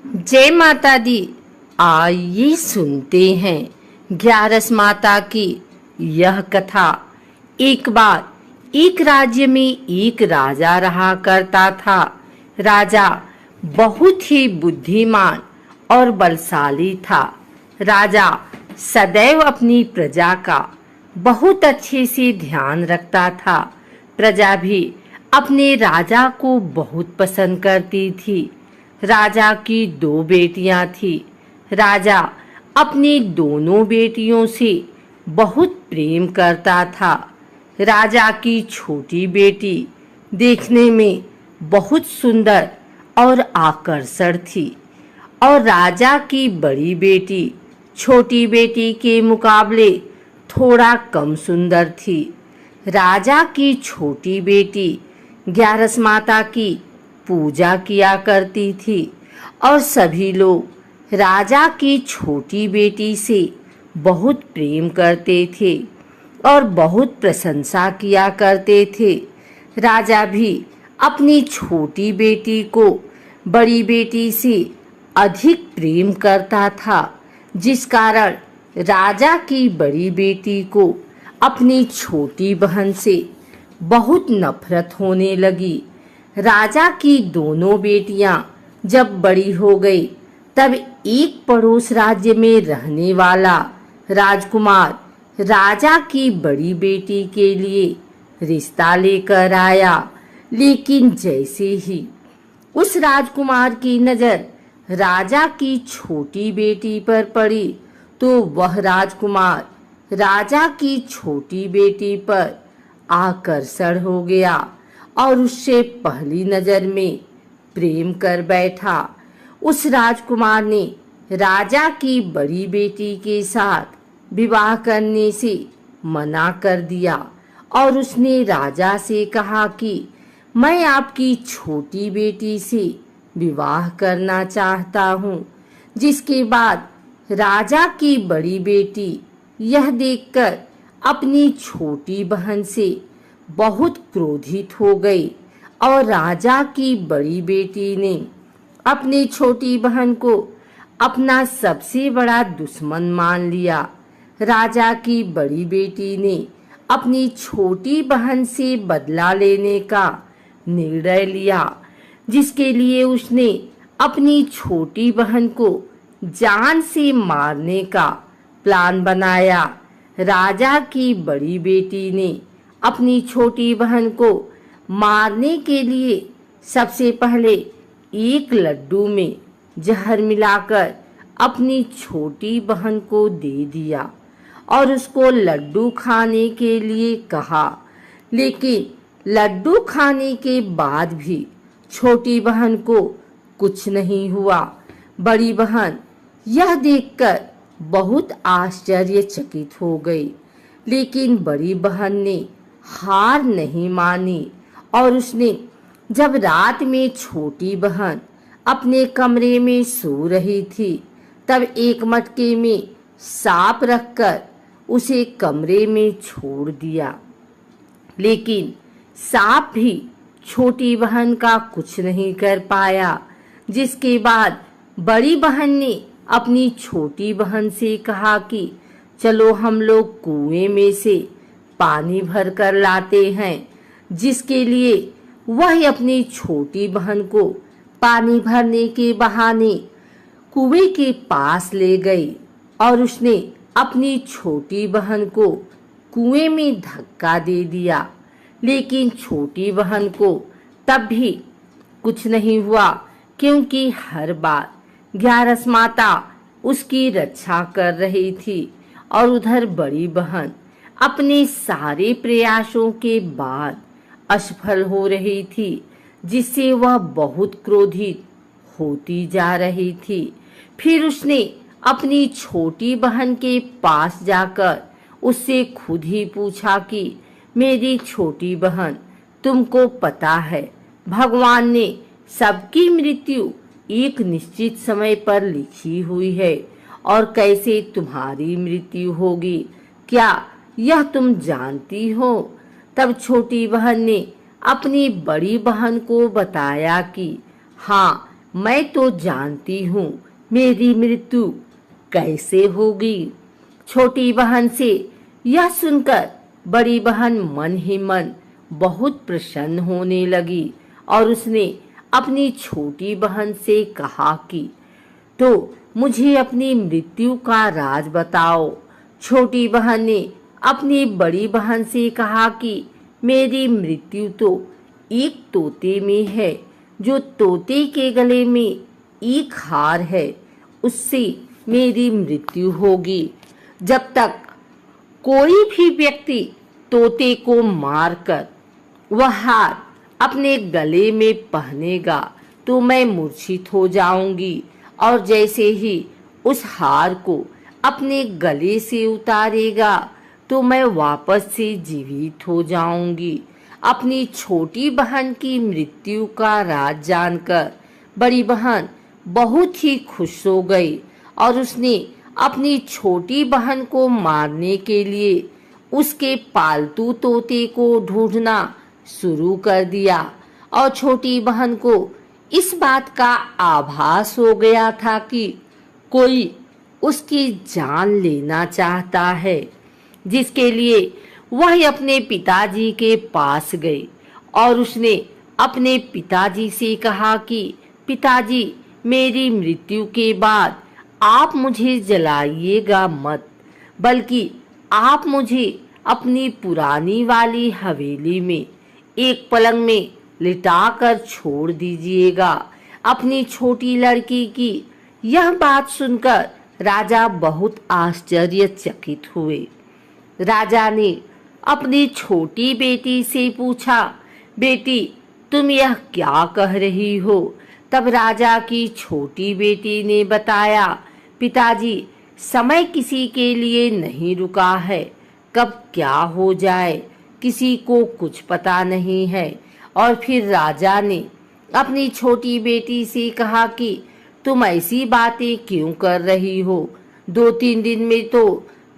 जय माता दी। आइए सुनते हैं ग्यारस माता की यह कथा। एक बार एक राज्य में एक राजा रहा करता था। राजा बहुत ही बुद्धिमान और बलशाली था। राजा सदैव अपनी प्रजा का बहुत अच्छे से ध्यान रखता था। प्रजा भी अपने राजा को बहुत पसंद करती थी। राजा की दो बेटियां थी। राजा अपनी दोनों बेटियों से बहुत प्रेम करता था। राजा की छोटी बेटी देखने में बहुत सुंदर और आकर्षक थी और राजा की बड़ी बेटी छोटी बेटी के मुकाबले थोड़ा कम सुंदर थी। राजा की छोटी बेटी ग्यारस माता की पूजा किया करती थी और सभी लोग राजा की छोटी बेटी से बहुत प्रेम करते थे और बहुत प्रशंसा किया करते थे। राजा भी अपनी छोटी बेटी को बड़ी बेटी से अधिक प्रेम करता था, जिस कारण राजा की बड़ी बेटी को अपनी छोटी बहन से बहुत नफरत होने लगी। राजा की दोनों बेटियां जब बड़ी हो गई तब एक पड़ोस राज्य में रहने वाला राजकुमार राजा की बड़ी बेटी के लिए रिश्ता लेकर आया। लेकिन जैसे ही उस राजकुमार की नजर राजा की छोटी बेटी पर पड़ी तो वह राजकुमार राजा की छोटी बेटी पर आकर्षण हो गया और उससे पहली नजर में प्रेम कर बैठा। उस राजकुमार ने राजा की बड़ी बेटी के साथ विवाह करने से मना कर दिया और उसने राजा से कहा कि मैं आपकी छोटी बेटी से विवाह करना चाहता हूँ। जिसके बाद राजा की बड़ी बेटी यह देखकर अपनी छोटी बहन से बहुत क्रोधित हो गई और राजा की बड़ी बेटी ने अपनी छोटी बहन को अपना सबसे बड़ा दुश्मन मान लिया। राजा की बड़ी बेटी ने अपनी छोटी बहन से बदला लेने का निर्णय लिया, जिसके लिए उसने अपनी छोटी बहन को जान से मारने का प्लान बनाया। राजा की बड़ी बेटी ने अपनी छोटी बहन को मारने के लिए सबसे पहले एक लड्डू में जहर मिलाकर अपनी छोटी बहन को दे दिया और उसको लड्डू खाने के लिए कहा। लेकिन लड्डू खाने के बाद भी छोटी बहन को कुछ नहीं हुआ। बड़ी बहन यह देखकर बहुत आश्चर्यचकित हो गई, लेकिन बड़ी बहन ने हार नहीं मानी और उसने जब रात में छोटी बहन अपने कमरे में सो रही थी तब एक मटके में सांप रखकर उसे कमरे में छोड़ दिया। लेकिन सांप भी छोटी बहन का कुछ नहीं कर पाया। जिसके बाद बड़ी बहन ने अपनी छोटी बहन से कहा कि चलो हम लोग कुएं में से पानी भर कर लाते हैं। जिसके लिए वह अपनी छोटी बहन को पानी भरने के बहाने कुएं के पास ले गई और उसने अपनी छोटी बहन को कुएं में धक्का दे दिया। लेकिन छोटी बहन को तब भी कुछ नहीं हुआ, क्योंकि हर बार ग्यारस माता उसकी रक्षा कर रही थी और उधर बड़ी बहन अपने सारे प्रयासों के बाद असफल हो रही थी, जिससे वह बहुत क्रोधित होती जा रही थी। फिर उसने अपनी छोटी बहन के पास जाकर उससे खुद ही पूछा कि मेरी छोटी बहन, तुमको पता है भगवान ने सबकी मृत्यु एक निश्चित समय पर लिखी हुई है और कैसे तुम्हारी मृत्यु होगी, क्या यह तुम जानती हो? तब छोटी बहन ने अपनी बड़ी बहन को बताया कि हाँ, मैं तो जानती हूँ मेरी मृत्यु कैसे होगी। छोटी बहन से यह सुनकर बड़ी बहन मन ही मन बहुत प्रसन्न होने लगी और उसने अपनी छोटी बहन से कहा कि तो मुझे अपनी मृत्यु का राज बताओ। छोटी बहन ने अपनी बड़ी बहन से कहा कि मेरी मृत्यु तो एक तोते में है, जो तोते के गले में एक हार है, उससे मेरी मृत्यु होगी। जब तक कोई भी व्यक्ति तोते को मारकर वह हार अपने गले में पहनेगा तो मैं मूर्छित हो जाऊंगी, और जैसे ही उस हार को अपने गले से उतारेगा तो मैं वापस से जीवित हो जाऊंगी। अपनी छोटी बहन की मृत्यु का राज जानकर बड़ी बहन बहुत ही खुश हो गई और उसने अपनी छोटी बहन को मारने के लिए उसके पालतू तोते को ढूंढना शुरू कर दिया। और छोटी बहन को इस बात का आभास हो गया था कि कोई उसकी जान लेना चाहता है, जिसके लिए वह अपने पिताजी के पास गई और उसने अपने पिताजी से कहा कि पिताजी, मेरी मृत्यु के बाद आप मुझे जलाइएगा मत, बल्कि आप मुझे अपनी पुरानी वाली हवेली में एक पलंग में लिटाकर छोड़ दीजिएगा। अपनी छोटी लड़की की यह बात सुनकर राजा बहुत आश्चर्यचकित हुए। राजा ने अपनी छोटी बेटी से पूछा, बेटी, तुम यह क्या कह रही हो? तब राजा की छोटी बेटी ने बताया, पिताजी, समय किसी के लिए नहीं रुका है, कब क्या हो जाए किसी को कुछ पता नहीं है। और फिर राजा ने अपनी छोटी बेटी से कहा कि तुम ऐसी बातें क्यों कर रही हो? 2-3 दिन में तो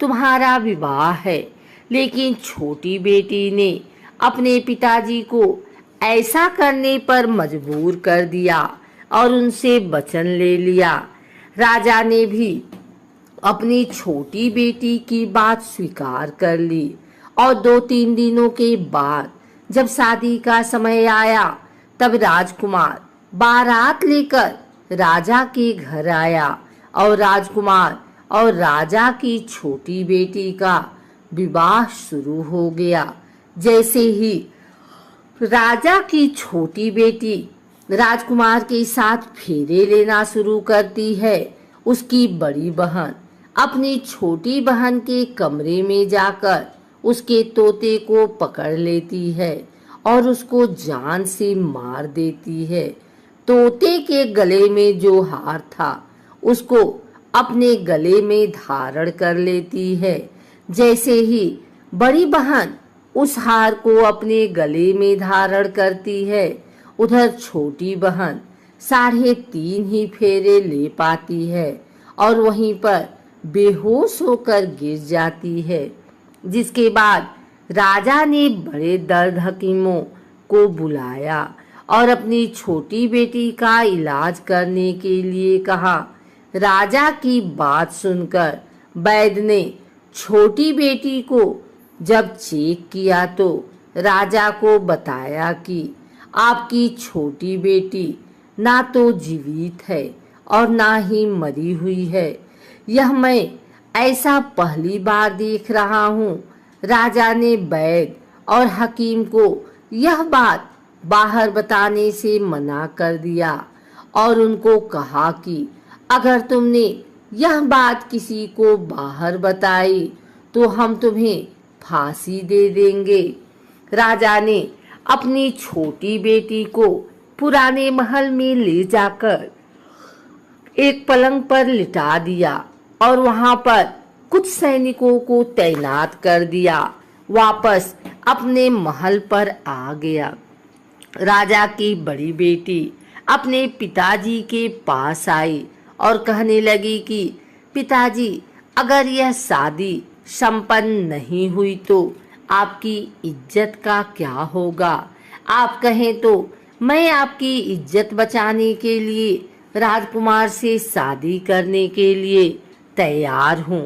तुम्हारा विवाह है। लेकिन छोटी बेटी ने अपने पिताजी को ऐसा करने पर मजबूर कर दिया और उनसे वचन ले लिया। राजा ने भी अपनी छोटी बेटी की बात स्वीकार कर ली और 2-3 दिनों के बाद जब शादी का समय आया तब राजकुमार बारात लेकर राजा के घर आया और राजकुमार और राजा की छोटी बेटी का विवाह शुरू हो गया। जैसे ही राजा की छोटी बेटी राजकुमार के साथ फेरे लेना शुरू करती है, उसकी बड़ी बहन अपनी छोटी बहन के कमरे में जाकर उसके तोते को पकड़ लेती है और उसको जान से मार देती है। तोते के गले में जो हार था उसको अपने गले में धारण कर लेती है। जैसे ही बड़ी बहन उस हार को अपने गले में धारण करती है, उधर छोटी बहन 3.5 ही फेरे ले पाती है और वहीं पर बेहोश होकर गिर जाती है। जिसके बाद राजा ने बड़े दर्द हकीमों को बुलाया और अपनी छोटी बेटी का इलाज करने के लिए कहा। राजा की बात सुनकर वैद्य ने छोटी बेटी को जब चेक किया तो राजा को बताया कि आपकी छोटी बेटी ना तो जीवित है और ना ही मरी हुई है। यह मैं ऐसा पहली बार देख रहा हूँ। राजा ने वैद्य और हकीम को यह बात बाहर बताने से मना कर दिया और उनको कहा कि अगर तुमने यह बात किसी को बाहर बताई तो हम तुम्हें फांसी दे देंगे। राजा ने अपनी छोटी बेटी को पुराने महल में ले जाकर एक पलंग पर लिटा दिया और वहां पर कुछ सैनिकों को तैनात कर दिया। वापस अपने महल पर आ गया। राजा की बड़ी बेटी अपने पिताजी के पास आई और कहने लगी कि पिताजी, अगर यह शादी संपन्न नहीं हुई तो आपकी इज्जत का क्या होगा? आप कहें तो मैं आपकी इज्जत बचाने के लिए राजकुमार से शादी करने के लिए तैयार हूँ।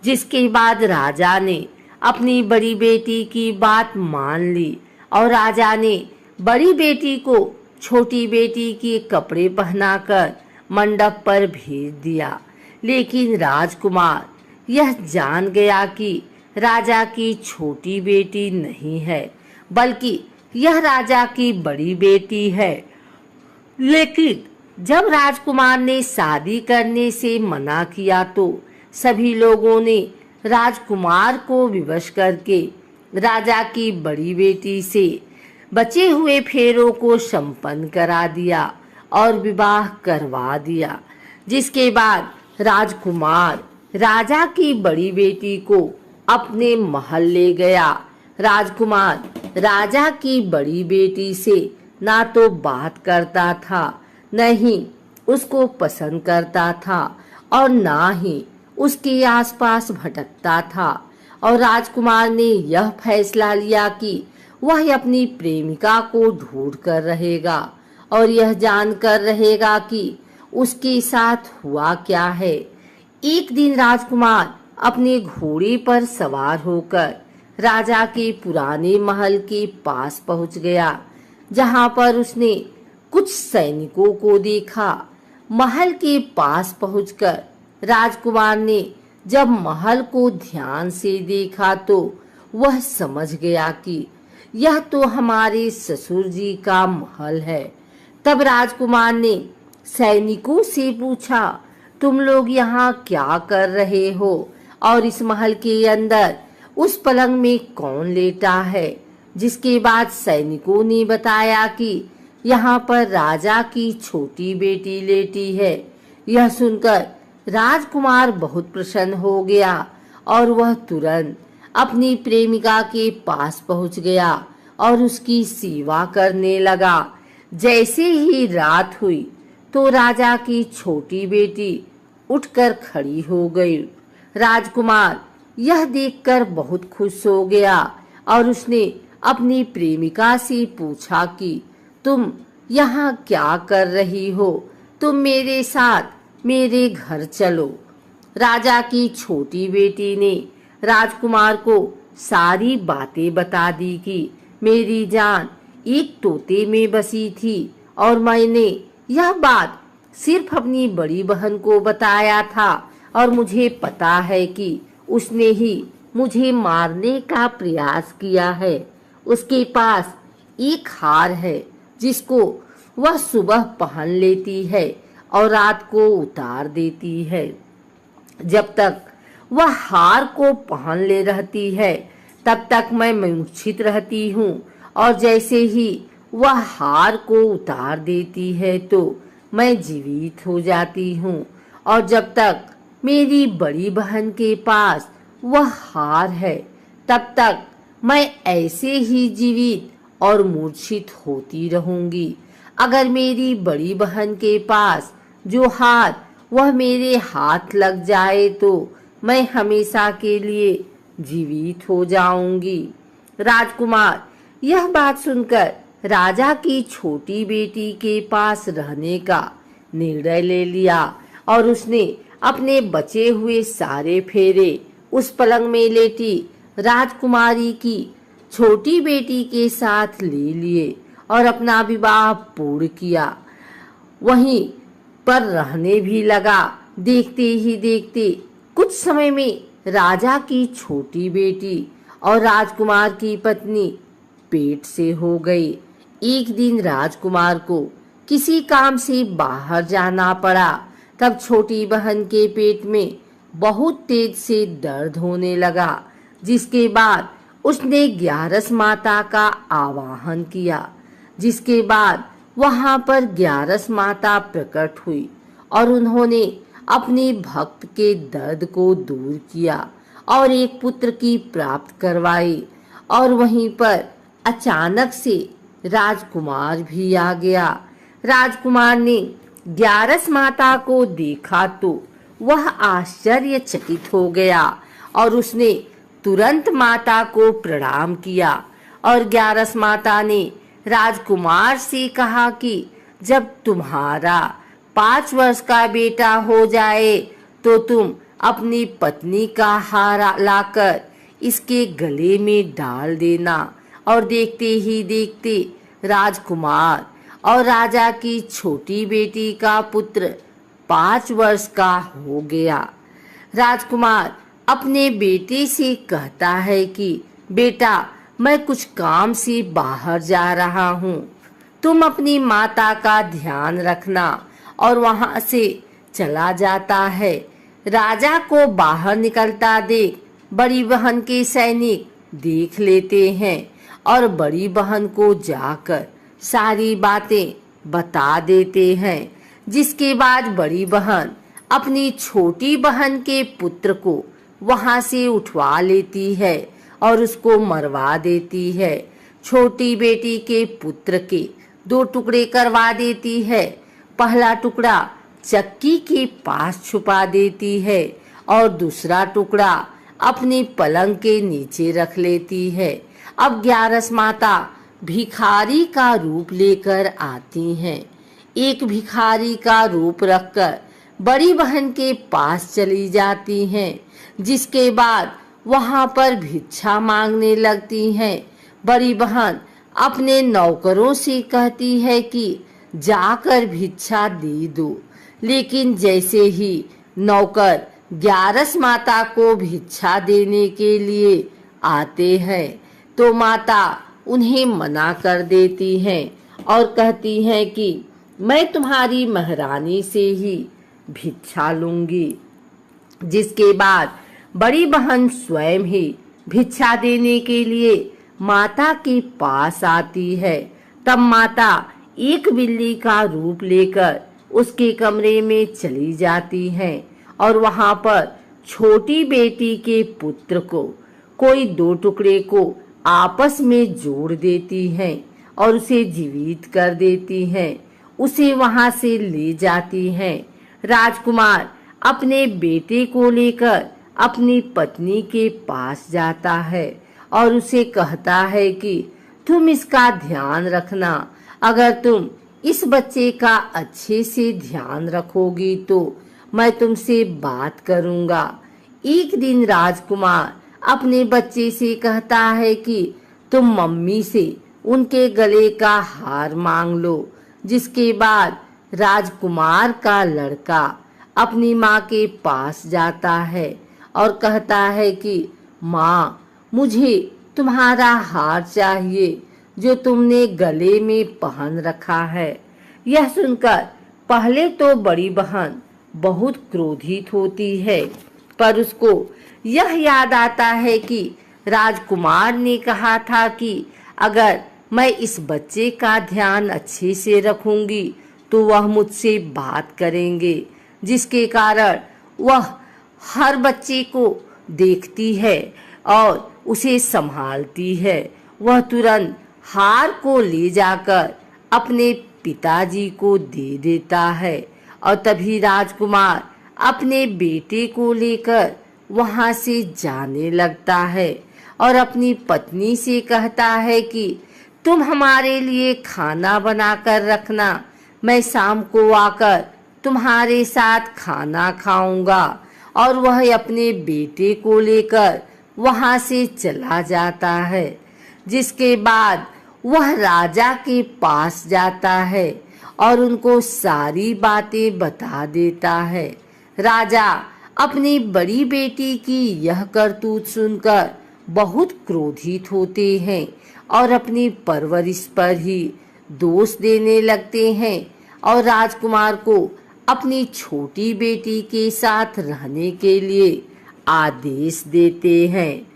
जिसके बाद राजा ने अपनी बड़ी बेटी की बात मान ली और राजा ने बड़ी बेटी को छोटी बेटी के कपड़े पहनाकर मंडप पर भेज दिया। लेकिन राजकुमार यह जान गया कि राजा की छोटी बेटी नहीं है, बल्कि यह राजा की बड़ी बेटी है। लेकिन जब राजकुमार ने शादी करने से मना किया तो सभी लोगों ने राजकुमार को विवश करके राजा की बड़ी बेटी से बचे हुए फेरों को संपन्न करा दिया और विवाह करवा दिया। जिसके बाद राजकुमार राजा की बड़ी बेटी को अपने महल ले गया। राजकुमार राजा की बड़ी बेटी से ना तो बात करता था, न ही उसको पसंद करता था और ना ही उसके आसपास भटकता था। और राजकुमार ने यह फैसला लिया कि वह अपनी प्रेमिका को ढूंढ कर रहेगा और यह जानकर रहेगा कि उसके साथ हुआ क्या है। एक दिन राजकुमार अपने घोड़े पर सवार होकर राजा के पुराने महल के पास पहुंच गया, जहां पर उसने कुछ सैनिकों को देखा। महल के पास पहुंचकर राजकुमार ने जब महल को ध्यान से देखा तो वह समझ गया कि यह तो हमारे ससुर जी का महल है। तब राजकुमार ने सैनिकों से पूछा, तुम लोग यहाँ क्या कर रहे हो और इस महल के अंदर उस पलंग में कौन लेटा है? जिसके बाद सैनिकों ने बताया कि यहाँ पर राजा की छोटी बेटी लेटी है। यह सुनकर राजकुमार बहुत प्रसन्न हो गया और वह तुरंत अपनी प्रेमिका के पास पहुंच गया और उसकी सेवा करने लगा। जैसे ही रात हुई तो राजा की छोटी बेटी उठकर खड़ी हो गई। राजकुमार यह देखकर बहुत खुश हो गया और उसने अपनी प्रेमिका से पूछा कि तुम यहाँ क्या कर रही हो? तुम मेरे साथ मेरे घर चलो। राजा की छोटी बेटी ने राजकुमार को सारी बातें बता दी कि मेरी जान एक तोते में बसी थी और मैंने यह बात सिर्फ अपनी बड़ी बहन को बताया था और मुझे पता है कि उसने ही मुझे मारने का प्रयास किया है। उसके पास एक हार है जिसको वह सुबह पहन लेती है और रात को उतार देती है। जब तक वह हार को पहन ले रहती है तब तक मैं मूर्छित रहती हूँ और जैसे ही वह हार को उतार देती है तो मैं जीवित हो जाती हूँ। और जब तक मेरी बड़ी बहन के पास वह हार है तब तक मैं ऐसे ही जीवित और मूर्छित होती रहूंगी। अगर मेरी बड़ी बहन के पास जो हार वह मेरे हाथ लग जाए तो मैं हमेशा के लिए जीवित हो जाऊंगी। राजकुमार यह बात सुनकर राजा की छोटी बेटी के पास रहने का निर्णय ले लिया और उसने अपने बचे हुए सारे फेरे उस पलंग में लेटी राजकुमारी की छोटी बेटी के साथ ले लिए और अपना विवाह पूर्ण किया। वहीं पर रहने भी लगा। देखते ही देखते कुछ समय में राजा की छोटी बेटी और राजकुमार की पत्नी पेट से हो गई। एक दिन राजकुमार को किसी काम से बाहर जाना पड़ा। तब छोटी बहन के पेट में बहुत तेज से दर्द होने लगा, जिसके बाद उसने ग्यारस माता का आवाहन किया। जिसके बाद वहां पर ग्यारस माता प्रकट हुई और उन्होंने अपने भक्त के दर्द को दूर किया और एक पुत्र की प्राप्त करवाई। और वहीं पर अचानक से राजकुमार भी आ गया। राजकुमार ने ग्यारस माता को देखा तो वह आश्चर्यचकित हो गया और उसने तुरंत माता को प्रणाम किया। और ग्यारस माता ने राजकुमार से कहा कि जब तुम्हारा 5 वर्ष का बेटा हो जाए तो तुम अपनी पत्नी का हार लाकर इसके गले में डाल देना। और देखते ही देखते राजकुमार और राजा की छोटी बेटी का पुत्र 5 वर्ष का हो गया। राजकुमार अपने बेटे से कहता है कि बेटा, मैं कुछ काम से बाहर जा रहा हूँ, तुम अपनी माता का ध्यान रखना। और वहां से चला जाता है। राजा को बाहर निकलता देख बड़ी बहन के सैनिक देख लेते हैं और बड़ी बहन को जाकर सारी बातें बता देते हैं। जिसके बाद बड़ी बहन अपनी छोटी बहन के पुत्र को वहां से उठवा लेती है और उसको मरवा देती है। छोटी बेटी के पुत्र के 2 टुकड़े करवा देती है। पहला टुकड़ा चक्की के पास छुपा देती है और दूसरा टुकड़ा अपनी पलंग के नीचे रख लेती है। अब 11 माता भिखारी का रूप लेकर आती हैं। एक भिखारी का रूप रखकर बड़ी बहन के पास चली जाती हैं। जिसके बाद वहां पर भिक्षा मांगने लगती हैं। बड़ी बहन अपने नौकरों से कहती है कि जाकर भिक्षा दे दो, लेकिन जैसे ही नौकर 11 माता को भिक्षा देने के लिए आते हैं तो माता उन्हें मना कर देती हैं और कहती हैं कि मैं तुम्हारी महारानी से ही भिक्षा लूंगी। जिसके बाद बड़ी बहन स्वयं ही भिक्षा देने के लिए माता के पास आती है। तब माता एक बिल्ली का रूप लेकर उसके कमरे में चली जाती हैं और वहां पर छोटी बेटी के पुत्र को कोई 2 टुकड़े को आपस में जोड़ देती हैं और उसे जीवित कर देती हैं। उसे वहां से ले जाती हैं। राजकुमार अपने बेटे को लेकर अपनी पत्नी के पास जाता है और उसे कहता है कि तुम इसका ध्यान रखना। अगर तुम इस बच्चे का अच्छे से ध्यान रखोगी तो मैं तुमसे बात करूंगा। एक दिन राजकुमार अपने बच्चे से कहता है कि तुम मम्मी से उनके गले का हार मांग लो। जिसके बाद राजकुमार का लड़का अपनी माँ के पास जाता है और कहता है कि माँ, मुझे तुम्हारा हार चाहिए जो तुमने गले में पहन रखा है। यह सुनकर पहले तो बड़ी बहन बहुत क्रोधित होती है, पर उसको यह याद आता है कि राजकुमार ने कहा था कि अगर मैं इस बच्चे का ध्यान अच्छे से रखूंगी तो वह मुझसे बात करेंगे। जिसके कारण वह हर बच्चे को देखती है और उसे संभालती है। वह तुरंत हार को ले जाकर अपने पिताजी को दे देता है और तभी राजकुमार अपने बेटे को लेकर वहां से जाने लगता है और अपनी पत्नी से कहता है कि तुम हमारे लिए खाना बनाकर रखना, मैं शाम को आकर तुम्हारे साथ खाना खाऊंगा। और वह अपने बेटे को लेकर वहां से चला जाता है। जिसके बाद वह राजा के पास जाता है और उनको सारी बातें बता देता है। राजा अपनी बड़ी बेटी की यह करतूत सुनकर बहुत क्रोधित होते हैं और अपनी परवरिश पर ही दोष देने लगते हैं और राजकुमार को अपनी छोटी बेटी के साथ रहने के लिए आदेश देते हैं।